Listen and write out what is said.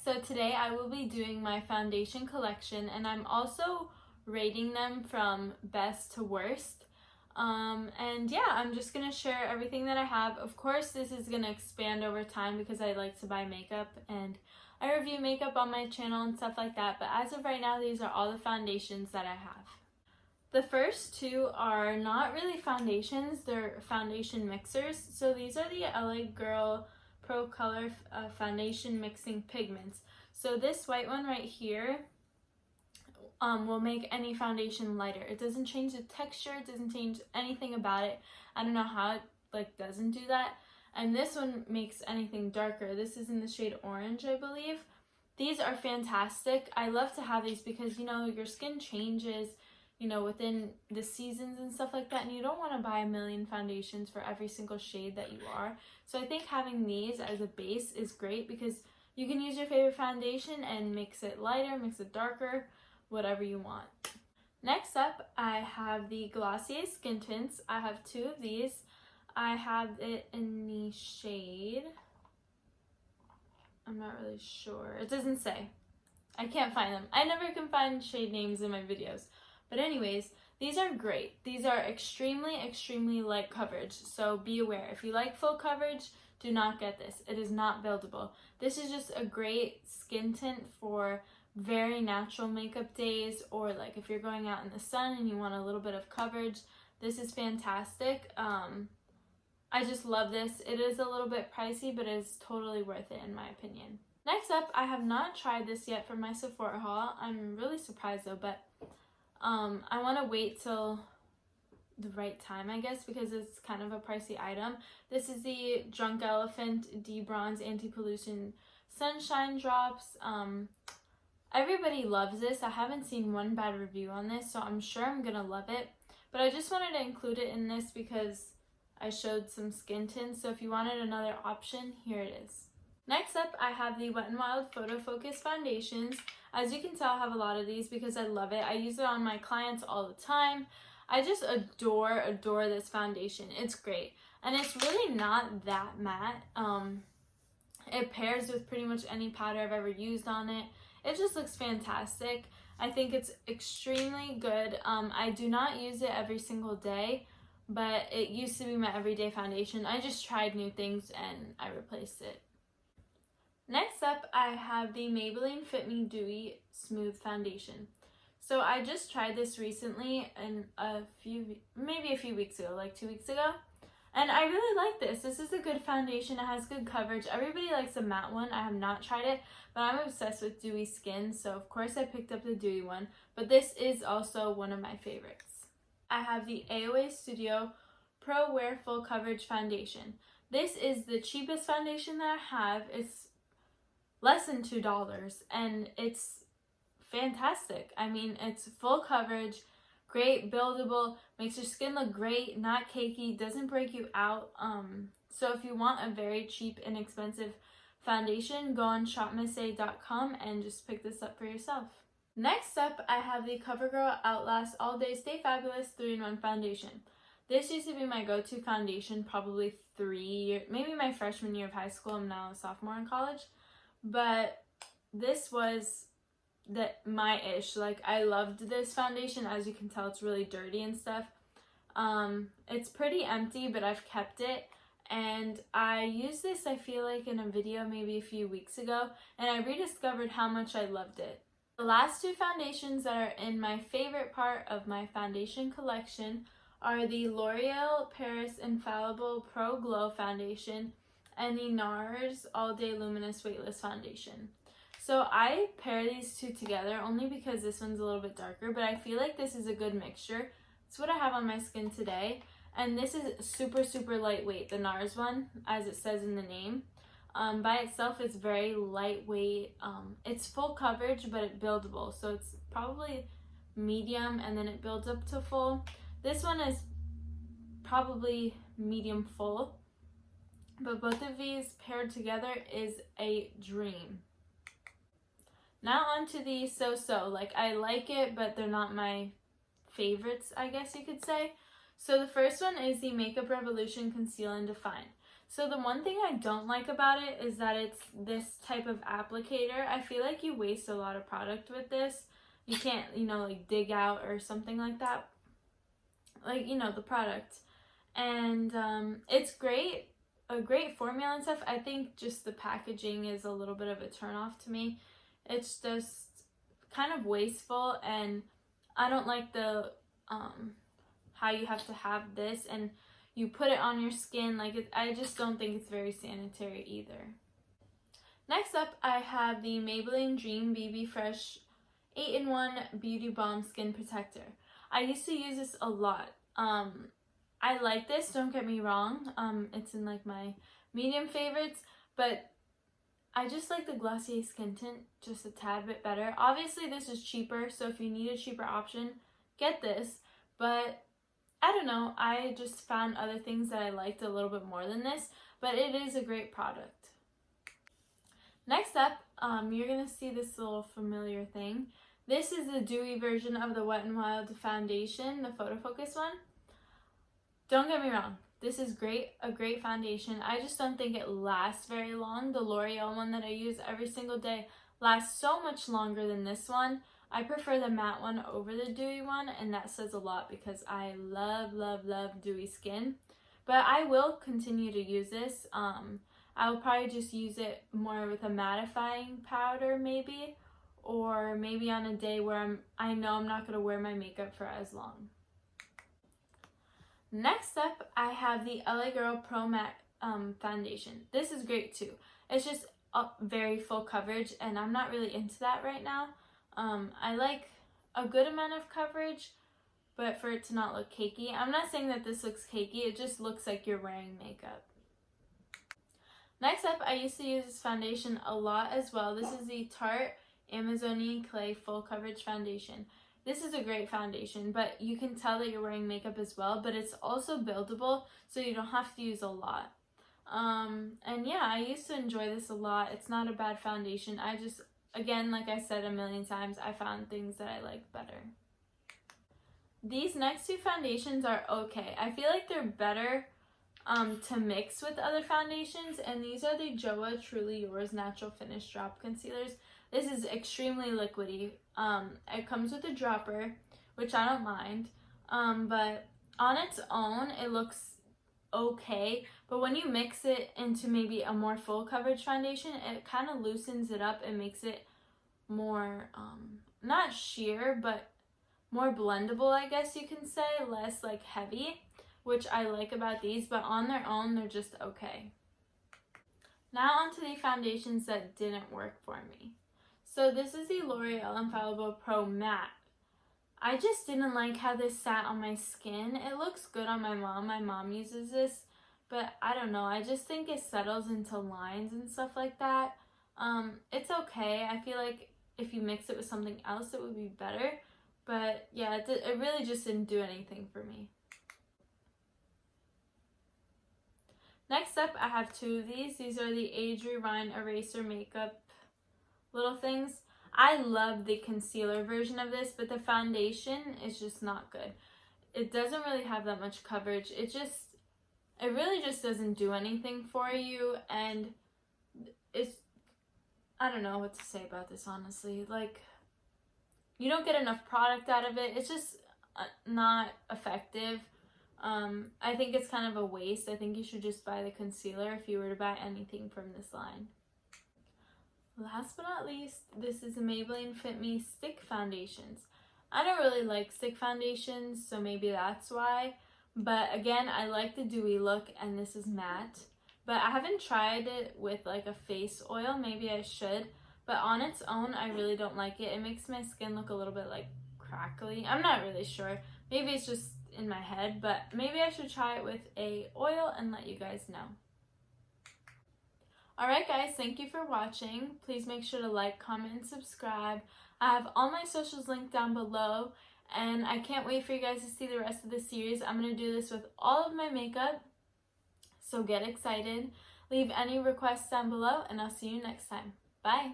so today I will be doing my foundation collection, and I'm also rating them from best to worst. And yeah, I'm just gonna share everything that I have. Of course, this is gonna expand over time because I like to buy makeup and I review makeup on my channel and stuff like that, but as of right now, these are all the foundations that I have. The first two are not really foundations, they're foundation mixers. So these are the LA Girl Pro Color Foundation Mixing Pigments. So this white one right here will make any foundation lighter. It doesn't change the texture, it doesn't change anything about it. I don't know how it doesn't do that. And this one makes anything darker. This is in the shade Orange, I believe. These are fantastic. I love to have these because, your skin changes, within the seasons and stuff like that, and you don't want to buy a million foundations for every single shade that you are. So I think having these as a base is great because you can use your favorite foundation and mix it lighter, mix it darker, whatever you want. Next up, I have the Glossier Skin Tints. I have two of these. I have it in the shade, I'm not really sure. It doesn't say. I can't find them. I never can find shade names in my videos. But anyways, these are great. These are extremely, extremely light coverage. So be aware. If you like full coverage, do not get this. It is not buildable. This is just a great skin tint for very natural makeup days, or like if you're going out in the sun and you want a little bit of coverage. This is fantastic. I just love this. It is a little bit pricey, but it's totally worth it in my opinion. Next up, I have not tried this yet for my Sephora haul. I'm really surprised though, but I want to wait till the right time, I guess, because it's kind of a pricey item. This is the Drunk Elephant D-Bronze Anti-Pollution Sunshine Drops. Everybody loves this. I haven't seen one bad review on this, so I'm sure I'm gonna love it. But I just wanted to include it in this because I showed some skin tints, so if you wanted another option, here it is. Next up, I have the Wet n Wild Photo Focus Foundations. As you can tell, I have a lot of these because I love it. I use it on my clients all the time. I just adore this foundation. It's great. And it's really not that matte. It pairs with pretty much any powder I've ever used on it. It just looks fantastic. I think it's extremely good. I do not use it every single day, but it used to be my everyday foundation. I just tried new things and I replaced it. Next up, I have the Maybelline Fit Me Dewy Smooth Foundation. So I just tried this recently and maybe a few weeks ago, like 2 weeks ago. And I really like this. This is a good foundation. It has good coverage. Everybody likes a matte one. I have not tried it, but I'm obsessed with dewy skin. So of course I picked up the dewy one, but this is also one of my favorites. I have the AOA Studio Pro Wear Full Coverage Foundation. This is the cheapest foundation that I have. It's less than $2 and it's fantastic. I mean, it's full coverage, great, buildable, makes your skin look great, not cakey, doesn't break you out. So if you want a very cheap, inexpensive foundation, go on shopmissa.com and just pick this up for yourself. Next up, I have the CoverGirl Outlast All Day Stay Fabulous 3-in-1 Foundation. This used to be my go-to foundation probably maybe my freshman year of high school. I'm now a sophomore in college. But this was my ish. Like, I loved this foundation. As you can tell, it's really dirty and stuff. It's pretty empty, but I've kept it. And I used this, I feel like, in a video maybe a few weeks ago. And I rediscovered how much I loved it. The last two foundations that are in my favorite part of my foundation collection are the L'Oreal Paris Infallible Pro Glow Foundation and the NARS All Day Luminous Weightless Foundation. So I pair these two together only because this one's a little bit darker, but I feel like this is a good mixture. It's what I have on my skin today, and this is super, super lightweight, the NARS one, as it says in the name. By itself, it's very lightweight. It's full coverage, but it's buildable, so it's probably medium, and then it builds up to full. This one is probably medium full. But both of these paired together is a dream. Now on to the so-so. Like, I like it, but they're not my favorites, I guess you could say. So the first one is the Makeup Revolution Conceal and Define. So the one thing I don't like about it is that it's this type of applicator. I feel like you waste a lot of product with this. You can't, like dig out or something like that. Like, the product. And it's great, a great formula and stuff. I think just the packaging is a little bit of a turnoff to me. It's just kind of wasteful, and I don't like the how you have to have this and you put it on your skin. Like, I just don't think it's very sanitary either. Next up, I have the Maybelline Dream BB Fresh 8-in-1 Beauty Balm Skin Protector. I used to use this a lot. I like this, don't get me wrong. It's in like my medium favorites, but I just like the Glossier Skin Tint just a tad bit better. Obviously this is cheaper, so if you need a cheaper option, get this. But I don't know, I just found other things that I liked a little bit more than this, but it is a great product. Next up, you're gonna see this little familiar thing. This is the dewy version of the Wet n Wild foundation, the photo focus one. Don't get me wrong, this is great, a great foundation. I just don't think it lasts very long. The L'Oreal one that I use every single day lasts so much longer than this one. I prefer the matte one over the dewy one, and that says a lot because I love, love, love dewy skin. But I will continue to use this. I will probably just use it more with a mattifying powder maybe, or maybe on a day where I know I'm not going to wear my makeup for as long. Next up, I have the LA Girl Pro Matte foundation. This is great too. It's just very full coverage, and I'm not really into that right now. I like a good amount of coverage, but for it to not look cakey. I'm not saying that this looks cakey, it just looks like you're wearing makeup. Next up, I used to use this foundation a lot as well. This is the Tarte Amazonian Clay Full Coverage Foundation. This is a great foundation, but you can tell that you're wearing makeup as well, but it's also buildable, so you don't have to use a lot. And yeah, I used to enjoy this a lot. It's not a bad foundation. I just, again, like I said a million times, I found things that I like better. These next two foundations are okay. I feel like they're better to mix with other foundations, and these are the JOA Truly Yours Natural Finish Drop Concealers. This is extremely liquidy. It comes with a dropper, which I don't mind, but on its own it looks okay, but when you mix it into maybe a more full coverage foundation, it kind of loosens it up and makes it more not sheer, but more blendable, I guess you can say, less like heavy, which I like about these, but on their own they're just okay. Now onto the foundations that didn't work for me. So this is the L'Oreal Infallible Pro Matte. I just didn't like how this sat on my skin. It looks good on my mom. My mom uses this, but I don't know. I just think it settles into lines and stuff like that. It's okay. I feel like if you mix it with something else, it would be better. But yeah, it really just didn't do anything for me. Next up, I have two of these. These are the Age Rewind Eraser Makeup little things. I love the concealer version of this, but the foundation is just not good. It doesn't really have that much coverage. It really just doesn't do anything for you, and I don't know what to say about this, honestly. Like, you don't get enough product out of it. It's just not effective. I think it's kind of a waste. I think you should just buy the concealer if you were to buy anything from this line. Last but not least, this is the Maybelline Fit Me Stick Foundations. I don't really like stick foundations, so maybe that's why. But again, I like the dewy look, and this is matte. But I haven't tried it with like a face oil. Maybe I should. But on its own, I really don't like it. It makes my skin look a little bit like crackly. I'm not really sure. Maybe it's just in my head, but maybe I should try it with a oil and let you guys know. Alright guys, thank you for watching. Please make sure to like, comment, and subscribe. I have all my socials linked down below, and I can't wait for you guys to see the rest of the series. I'm going to do this with all of my makeup, so get excited. Leave any requests down below, and I'll see you next time. Bye!